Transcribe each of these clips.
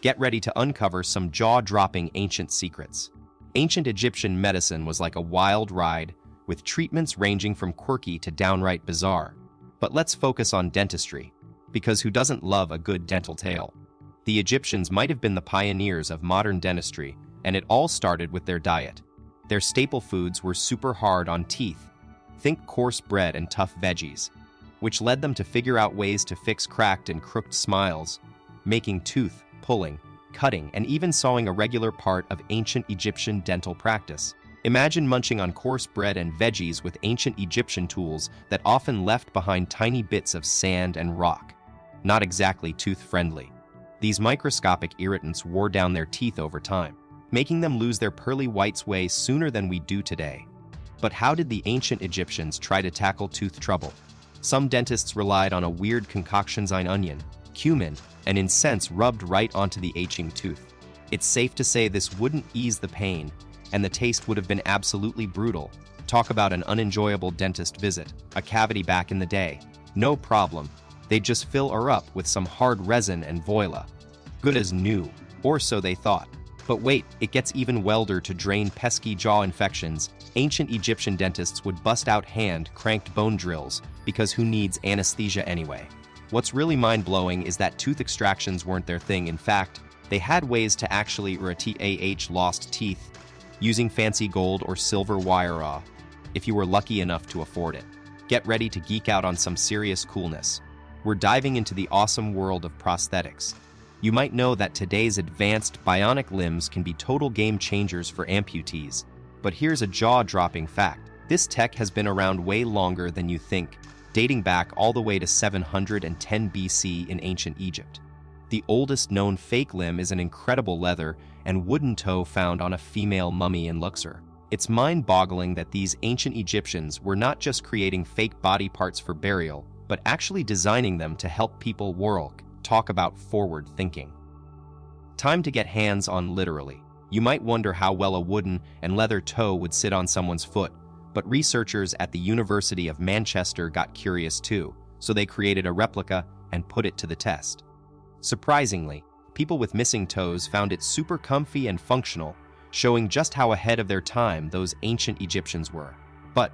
Get ready to uncover some jaw-dropping ancient secrets. Ancient Egyptian medicine was like a wild ride, with treatments ranging from quirky to downright bizarre. But let's focus on dentistry, because who doesn't love a good dental tale? The Egyptians might have been the pioneers of modern dentistry, and it all started with their diet. Their staple foods were super hard on teeth. Think coarse bread and tough veggies, which led them to figure out ways to fix cracked and crooked smiles, making tooth pulling, cutting, and even sawing a regular part of ancient Egyptian dental practice. Imagine munching on coarse bread and veggies with ancient Egyptian tools that often left behind tiny bits of sand and rock. Not exactly tooth-friendly. These microscopic irritants wore down their teeth over time, making them lose their pearly whites way sooner than we do today. But how did the ancient Egyptians try to tackle tooth trouble? Some dentists relied on a weird concoctions: onion, cumin, and incense rubbed right onto the aching tooth. It's safe to say this wouldn't ease the pain, and the taste would have been absolutely brutal. Talk about an unenjoyable dentist visit. A cavity back in the day. No problem. They'd just fill her up with some hard resin and voila. Good as new, or so they thought. But wait, it gets even wilder. To drain pesky jaw infections, ancient Egyptian dentists would bust out hand-cranked bone drills, because who needs anesthesia anyway? What's really mind-blowing is that tooth extractions weren't their thing. In fact, they had ways to actually lost teeth, using fancy gold or silver wire if you were lucky enough to afford it. Get ready to geek out on some serious coolness. We're diving into the awesome world of prosthetics. You might know that today's advanced bionic limbs can be total game changers for amputees. But here's a jaw-dropping fact. This tech has been around way longer than you think, dating back all the way to 710 BC in ancient Egypt. The oldest known fake limb is an incredible leather and wooden toe found on a female mummy in Luxor. It's mind-boggling that these ancient Egyptians were not just creating fake body parts for burial, but actually designing them to help people work. Talk about forward thinking. Time to get hands-on literally. You might wonder how well a wooden and leather toe would sit on someone's foot, but researchers at the University of Manchester got curious too, so they created a replica and put it to the test. Surprisingly, people with missing toes found it super comfy and functional, showing just how ahead of their time those ancient Egyptians were. But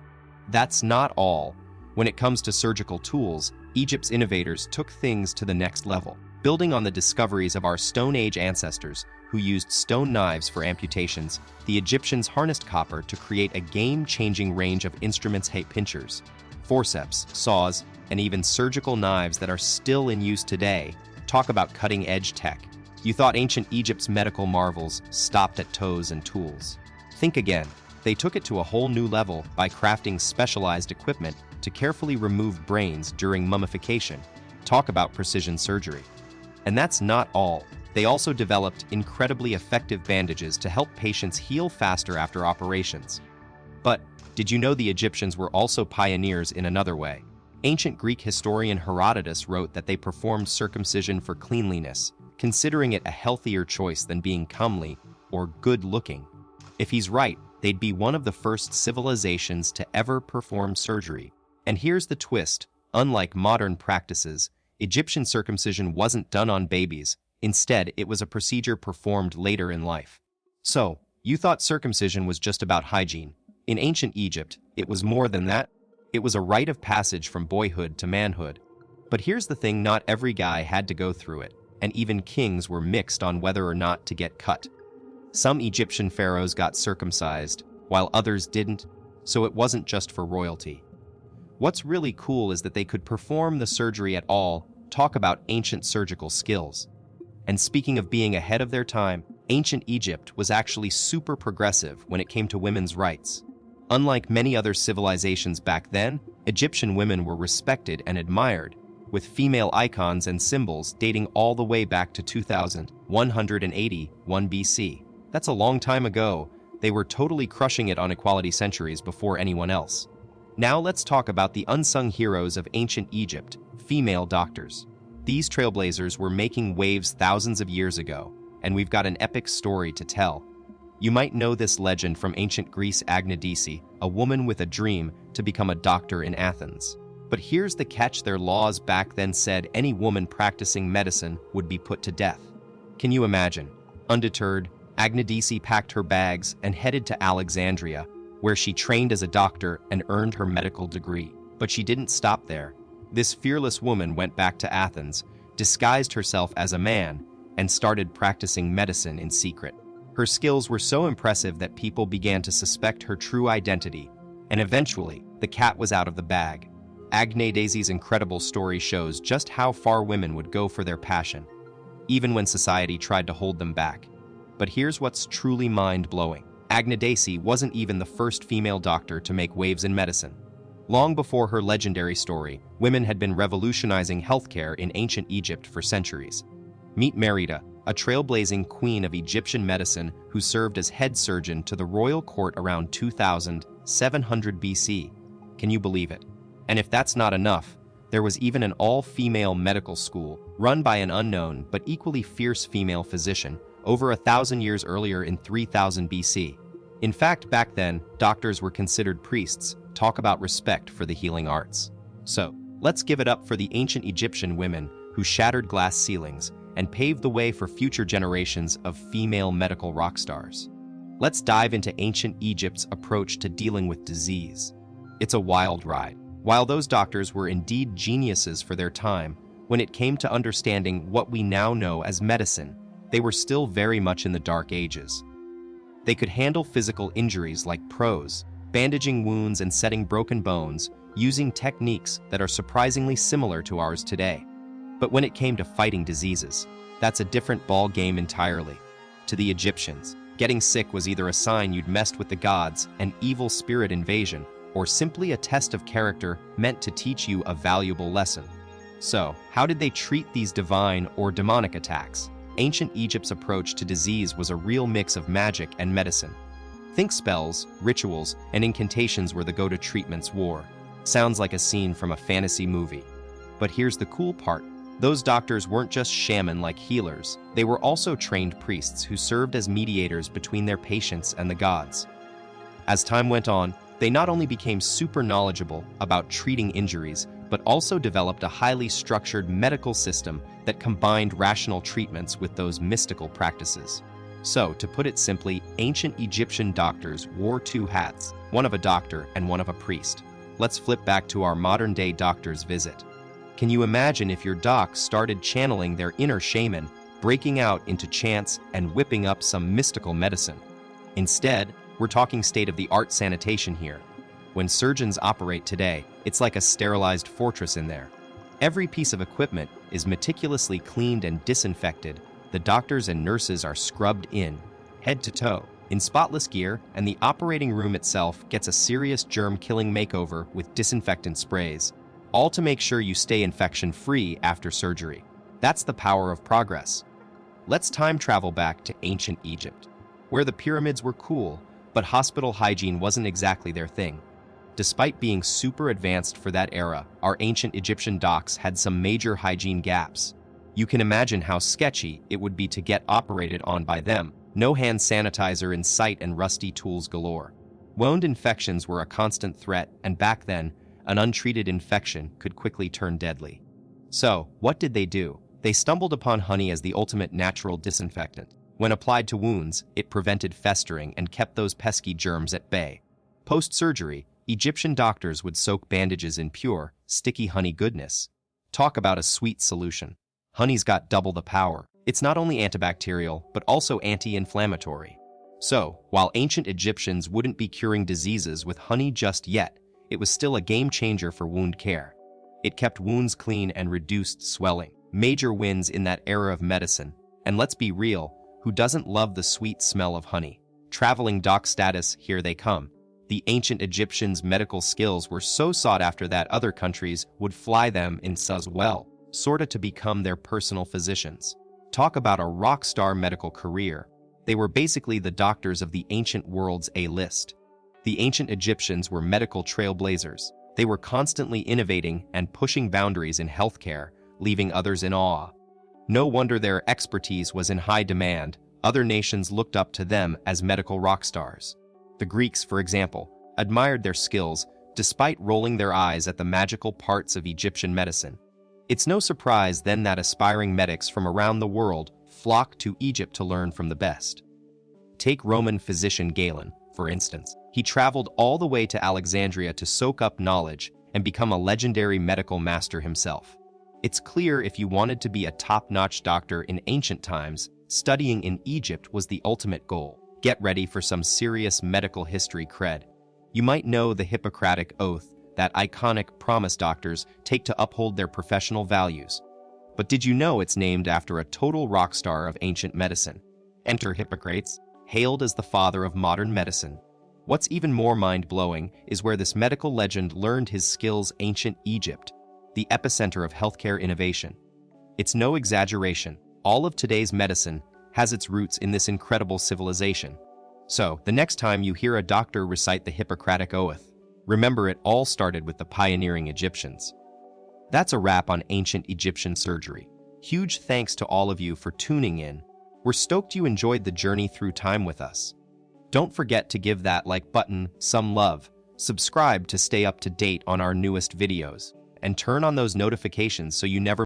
that's not all. When it comes to surgical tools, Egypt's innovators took things to the next level. Building on the discoveries of our Stone Age ancestors, who used stone knives for amputations, the Egyptians harnessed copper to create a game-changing range of instruments: pinchers, forceps, saws, and even surgical knives that are still in use today. Talk about cutting-edge tech. You thought ancient Egypt's medical marvels stopped at toes and tools. Think again. They took it to a whole new level by crafting specialized equipment to carefully remove brains during mummification. Talk about precision surgery. And that's not all. They also developed incredibly effective bandages to help patients heal faster after operations. But did you know the Egyptians were also pioneers in another way? Ancient Greek historian Herodotus wrote that they performed circumcision for cleanliness, considering it a healthier choice than being comely or good-looking. If he's right, they'd be one of the first civilizations to ever perform surgery. And here's the twist. Unlike modern practices, Egyptian circumcision wasn't done on babies. Instead, it was a procedure performed later in life. So, you thought circumcision was just about hygiene. In ancient Egypt, it was more than that. It was a rite of passage from boyhood to manhood. But here's the thing, not every guy had to go through it, and even kings were mixed on whether or not to get cut. Some Egyptian pharaohs got circumcised, while others didn't, so it wasn't just for royalty. What's really cool is that they could perform the surgery at all. Talk about ancient surgical skills. And speaking of being ahead of their time, ancient Egypt was actually super progressive when it came to women's rights. Unlike many other civilizations back then, Egyptian women were respected and admired, with female icons and symbols dating all the way back to 2181 BC. That's a long time ago. They were totally crushing it on equality centuries before anyone else. Now let's talk about the unsung heroes of ancient Egypt, female doctors. These trailblazers were making waves thousands of years ago, and we've got an epic story to tell. You might know this legend from ancient Greece: Agnidice, a woman with a dream to become a doctor in Athens. But here's the catch: their laws back then said any woman practicing medicine would be put to death. Can you imagine? Undeterred, Agnidisi packed her bags and headed to Alexandria, where she trained as a doctor and earned her medical degree. But she didn't stop there. This fearless woman went back to Athens, disguised herself as a man, and started practicing medicine in secret. Her skills were so impressive that people began to suspect her true identity, and eventually, the cat was out of the bag. Agnidesi's incredible story shows just how far women would go for their passion, even when society tried to hold them back. But here's what's truly mind-blowing. Agnidesi wasn't even the first female doctor to make waves in medicine. Long before her legendary story, women had been revolutionizing healthcare in ancient Egypt for centuries. Meet Merida, a trailblazing queen of Egyptian medicine who served as head surgeon to the royal court around 2700 BC. Can you believe it? And if that's not enough, there was even an all-female medical school run by an unknown but equally fierce female physician over 1,000 years earlier in 3000 BC. In fact, back then, doctors were considered priests. Talk about respect for the healing arts. So, let's give it up for the ancient Egyptian women who shattered glass ceilings and paved the way for future generations of female medical rock stars. Let's dive into ancient Egypt's approach to dealing with disease. It's a wild ride. While those doctors were indeed geniuses for their time, when it came to understanding what we now know as medicine, they were still very much in the dark ages. They could handle physical injuries like pros, bandaging wounds and setting broken bones, using techniques that are surprisingly similar to ours today. But when it came to fighting diseases, that's a different ball game entirely. To the Egyptians, getting sick was either a sign you'd messed with the gods, an evil spirit invasion, or simply a test of character meant to teach you a valuable lesson. So, how did they treat these divine or demonic attacks? Ancient Egypt's approach to disease was a real mix of magic and medicine. Think spells, rituals, and incantations were the go-to treatments wore. Sounds like a scene from a fantasy movie. But here's the cool part. Those doctors weren't just shaman-like healers. They were also trained priests who served as mediators between their patients and the gods. As time went on, they not only became super knowledgeable about treating injuries, but also developed a highly structured medical system that combined rational treatments with those mystical practices. So, to put it simply, ancient Egyptian doctors wore two hats, one of a doctor and one of a priest. Let's flip back to our modern-day doctor's visit. Can you imagine if your doc started channeling their inner shaman, breaking out into chants and whipping up some mystical medicine? Instead, we're talking state-of-the-art sanitation here. When surgeons operate today, it's like a sterilized fortress in there. Every piece of equipment is meticulously cleaned and disinfected. The doctors and nurses are scrubbed in, head to toe, in spotless gear, and the operating room itself gets a serious germ-killing makeover with disinfectant sprays, all to make sure you stay infection-free after surgery. That's the power of progress. Let's time travel back to ancient Egypt, where the pyramids were cool, but hospital hygiene wasn't exactly their thing. Despite being super advanced for that era, our ancient Egyptian docs had some major hygiene gaps. You can imagine how sketchy it would be to get operated on by them. No hand sanitizer in sight and rusty tools galore. Wound infections were a constant threat, and back then, an untreated infection could quickly turn deadly. So, what did they do? They stumbled upon honey as the ultimate natural disinfectant. When applied to wounds, it prevented festering and kept those pesky germs at bay. Post-surgery, Egyptian doctors would soak bandages in pure, sticky honey goodness. Talk about a sweet solution. Honey's got double the power. It's not only antibacterial, but also anti-inflammatory. So, while ancient Egyptians wouldn't be curing diseases with honey just yet, it was still a game changer for wound care. It kept wounds clean and reduced swelling. Major wins in that era of medicine. And let's be real, who doesn't love the sweet smell of honey? Traveling doc status, here they come. The ancient Egyptians' medical skills were so sought after that other countries would fly them in as well, sorta to become their personal physicians. Talk about a rock star medical career. They were basically the doctors of the ancient world's A-list. The ancient Egyptians were medical trailblazers. They were constantly innovating and pushing boundaries in healthcare, leaving others in awe. No wonder their expertise was in high demand. Other nations looked up to them as medical rock stars. The Greeks, for example, admired their skills despite rolling their eyes at the magical parts of Egyptian medicine. It's no surprise then that aspiring medics from around the world flocked to Egypt to learn from the best. Take Roman physician Galen, for instance. He traveled all the way to Alexandria to soak up knowledge and become a legendary medical master himself. It's clear if you wanted to be a top-notch doctor in ancient times, studying in Egypt was the ultimate goal. Get ready for some serious medical history cred. You might know the Hippocratic Oath, that iconic promise doctors take to uphold their professional values. But did you know it's named after a total rock star of ancient medicine? Enter Hippocrates, hailed as the father of modern medicine. What's even more mind-blowing is where this medical legend learned his skills: ancient Egypt, the epicenter of healthcare innovation. It's no exaggeration. All of today's medicine has its roots in this incredible civilization. So, the next time you hear a doctor recite the Hippocratic Oath, remember it all started with the pioneering Egyptians. That's a wrap on ancient Egyptian surgery. Huge thanks to all of you for tuning in. We're stoked you enjoyed the journey through time with us. Don't forget to give that like button some love, subscribe to stay up to date on our newest videos, and turn on those notifications so you never